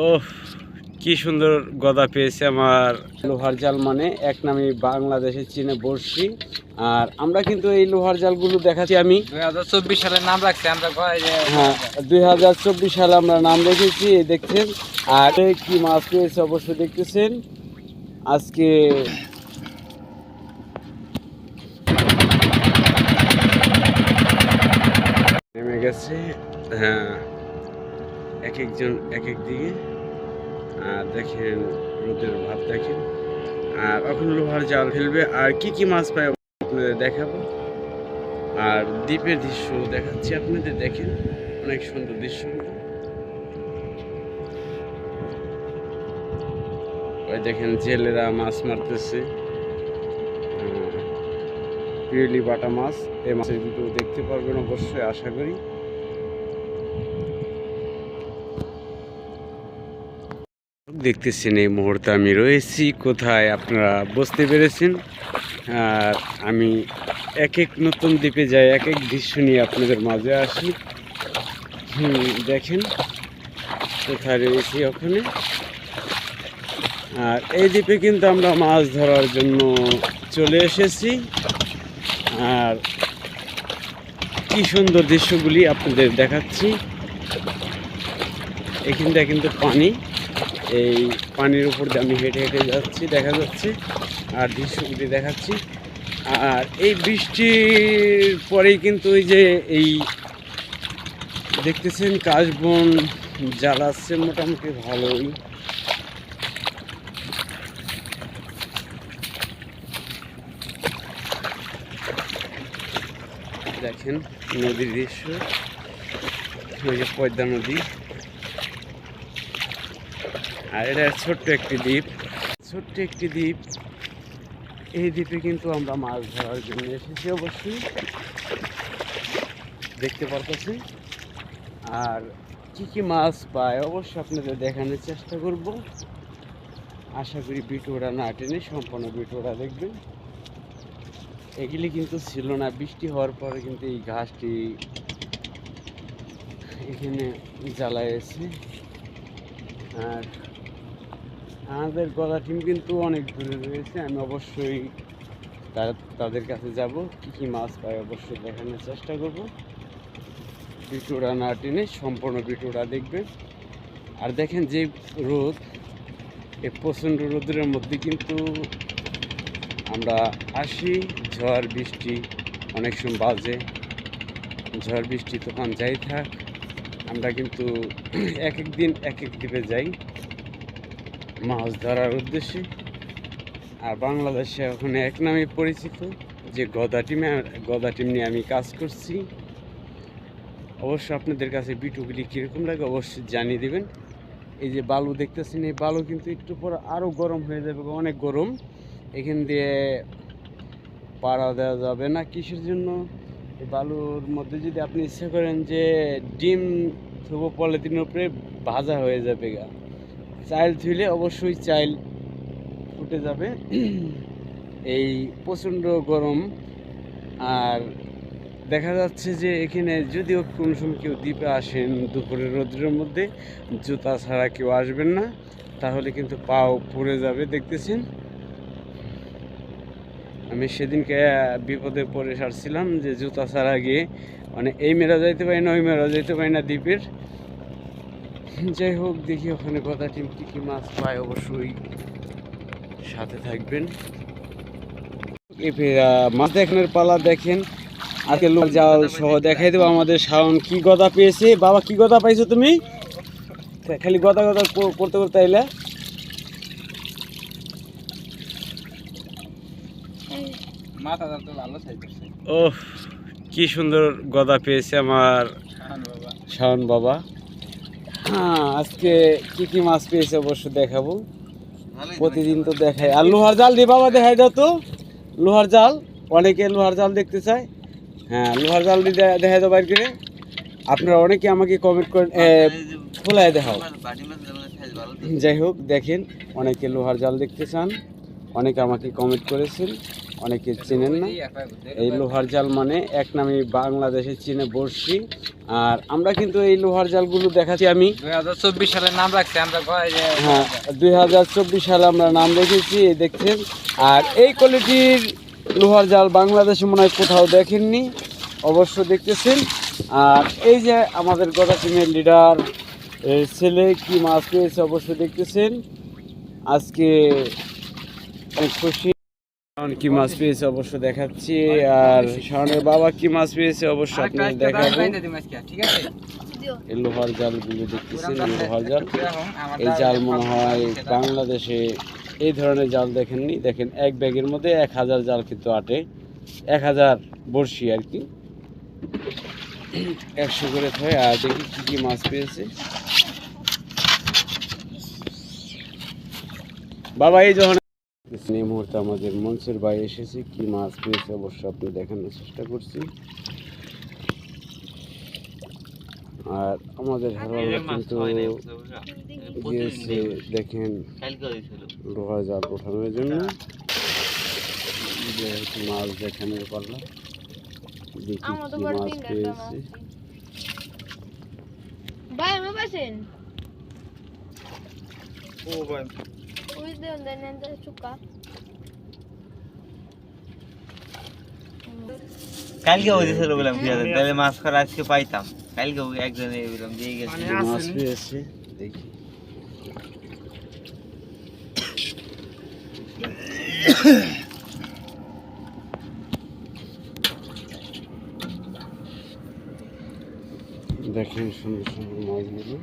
ওহ, কি সুন্দর গদা পেয়েছে আমার। লোহার জাল মানে এক নামে বাংলাদেশে চীনে বড়শি। আর আমরা কিন্তু এই লোহার জালগুলো দেখাচ্ছি আমি 2024 সালে নাম রাখছি আমরা। হ্যাঁ, 2024 সালে আমরা নাম রেখেছি, এই দেখছেন। আর কি মাছ পেয়েছে অবশ্যই দেখতেছেন আজকে। নেমে গেছে। হ্যাঁ, এক একজন এক এক দিকে। আর দেখেন রোদের ভাব দেখেন। আর এখন লোহার জাল ফেলবে। আর কি কি মাছ পায় আপনাদের দেখাবো। আর দ্বীপের দৃশ্য দেখাচ্ছি আপনাদের, দেখেন অনেক সুন্দর দৃশ্যগুলো। ওই দেখেন জেলেরা মাছ মারতেছে, পিরলি বাটা মাছ। এই মাছের ভিডিও দেখতে পারবেন অবশ্যই, আশা করি। দেখতেছেন এই মুহূর্তে আমি রয়েছি কোথায়, আপনারা বুঝতে পেরেছেন। আর আমি এক এক নতুন দ্বীপে যাই, এক এক দৃশ্য নিয়ে আপনাদের মাঝে আসি। দেখেন কোথায় রয়েছি ওখানে। আর এই দ্বীপে কিন্তু আমরা মাছ ধরার জন্য চলে এসেছি। আর কি সুন্দর দৃশ্যগুলি আপনাদের দেখাচ্ছি। এখানটা কিন্তু পানি, এই পানির উপর দিয়ে আমি হেঁটে হেঁটে যাচ্ছি, দেখা যাচ্ছে। আর দৃশ্যগুলি দেখাচ্ছি। আর এই বৃষ্টির পরেই কিন্তু ওই যে এই দেখতেছেন কাশবন জ্বালাচ্ছে মোটামুটি ভালোই। দেখেন নদীর দৃশ্য, ওই যে পদ্মা নদী। আর এটা ছোট্ট একটি দ্বীপ, ছোট্ট একটি দ্বীপ। এই দ্বীপে কিন্তু আমরা মাছ ধরার জন্য এসেছি, অবশ্যই দেখতে পারতেছি। আর কি কি মাছ পায় অবশ্যই আপনাদের দেখানোর চেষ্টা করব। আশা করি ভিডিওটা না টেনে সম্পূর্ণ ভিডিওটা দেখবেন। এগুলি কিন্তু ছিল না, বৃষ্টি হওয়ার পরে কিন্তু এই ঘাসটি এখানে জ্বালাইছে। আর আমাদের গলা টিম কিন্তু অনেক দূরে রয়েছে, আমি অবশ্যই তাদের কাছে যাব। কী কী মাছ পায় অবশ্যই দেখানোর চেষ্টা করব। ভিডিওটা না টেনে সম্পূর্ণ ভিডিওটা দেখবেন। আর দেখেন যে রোদ, এই প্রচণ্ড রোদের মধ্যে কিন্তু আমরা আসি। ঝড় বৃষ্টি অনেক সময় বাজে, ঝড় বৃষ্টি তখন যাই থাক, আমরা কিন্তু এক এক দিন এক এক দ্বীপে যাই মাছ ধরার উদ্দেশ্যে। আর বাংলাদেশে এখন এক নামে পরিচিত যে গদা টিম নিয়ে আমি কাজ করছি। অবশ্যই আপনাদের কাছে ভিডিওগুলি কীরকম লাগে অবশ্যই জানিয়ে দেবেন। এই যে বালু দেখতেছেন, এই বালু কিন্তু একটু পর আরও গরম হয়ে যাবে, অনেক গরম। এখান দিয়ে পাড়া দেওয়া যাবে না। কিসের জন্য? এই বালুর মধ্যে যদি আপনি ইচ্ছা করেন যে ডিম থুবো পলিথিনের উপরে, ভাজা হয়ে যাবে গা। চাইল ধুইলে অবশ্যই চাইল ফুটে যাবে। এই প্রচণ্ড গরম। আর দেখা যাচ্ছে যে এখানে যদিও কোনো সময় কেউ দ্বীপে আসেন দুপুরের রোদের মধ্যে, জুতা ছাড়া কেউ আসবেন না, তাহলে কিন্তু পাও পুড়ে যাবে। দেখতেছেন আমি সেদিনকে বিপদে পড়ে সারছিলাম যে জুতা ছাড়া গিয়ে মানে এই মেরা যাইতে পারি না, ওই মেরা যাইতে পারি না দ্বীপের। যাই হোক, দেখি ওখানে গদা টিম কী কী মাছ পায়, অবশ্যই সাথে থাকবেন। মাছ দেখানোর পালা দেখেন। আজকে লোক জাল সহ দেখাই দেবো আমাদের শাওন কি গদা পেয়েছে। বাবা কি গদা পাইছো তুমি? খালি গদা গদা করতে করতে আইলা। ও, কি সুন্দর গদা পেয়েছে আমার শাওন বাবা। হ্যাঁ, আজকে কি কি মাছ পেয়েছে অবশ্যই দেখাবো, প্রতিদিন তো দেখাই। আর লোহার জাল দিয়ে বাবা দেখাই দাও তো, লোহার জাল। অনেকে লোহার জাল দেখতে চায়। হ্যাঁ, লোহার জাল দিয়ে দেখাই দাও বাইর করে। আপনারা অনেকে আমাকে কমেন্ট করেন খোলায় দেখাও। যাই হোক, দেখেন অনেকে লোহার জাল দেখতে চান। অনেকে আমাকে কমেন্ট করেছেন, অনেকে চেনেন না। এই লোহার জাল মানে এক নামে বাংলাদেশে চিনে বড়শি। আর আমরা কিন্তু এই লোহার জালগুলো দেখাচ্ছি আমি 2024 সালে নাম রাখছি আমরা হ্যাঁ 2024 সালে আমরা নাম রেখেছি, এই দেখছেন। আর এই কোয়ালিটির লোহার জাল বাংলাদেশে মনে হয় কোথাও দেখেননি, অবশ্য দেখতেছেন। আর এই যে আমাদের গোটা টিমের লিডার ছেলে কি মাছ পেয়েছে অবশ্য দেখতেছেন। আজকে অনেক খুশি, কি মাছ পেয়েছে অবশ্য দেখাচ্ছি। আর শাওনের বাবা কি মাছ পেয়েছে অবশ্য আপনাদের দেখাবো। ঠিক আছে। এই লোহার জালগুলো দেখতেছেন, এই লোহার জাল। এই জাল মনে হয় বাংলাদেশে এই ধরনের জাল দেখেননি। দেখেন এক ব্যাগের মধ্যে 1000 জাল কিন্তু আটে, 1000 বড়শি আর কি 100 করে হয়। আর দেখি কি কি মাছ পেয়েছে বাবা। এই যখন এই মুহূর্তে আমাদের মনসুর ভাই এসেছে, কি মাছ পেয়েছে অবশ্য আপনি দেখানোর চেষ্টা করছি। আর আমাদের হেরাল্লা কিন্তু গিয়েছে দেখেন লোহা জাল ওঠানোর জন্য, যেহেতু মাছ দেখানোর পারলাম। দেখি কি মাছ পেয়েছে। ভাই আমার পাশেন ও ভাই ওই দেন দেন চুকা কালকে হয়েছিল বললাম কি আছে তাহলে মাছ করা আজকে পাইতাম। কালকে একজনে বললাম দিয়ে গেছে মাছ পেয়েছে দেখি। দেখেন সুন্দর সুন্দর মাছগুলো।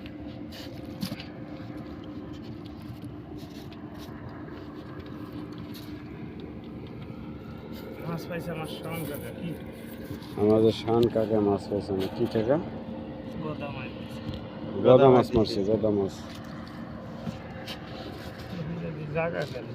মাছ পাইছে আমার সঙ্গে কাকা কি আমাদের শান কাকা মাছ পাইছে না, কি টাকা গোদা মাছ গদা মাছ মারছে, গদা মাছ। জায়গা কেন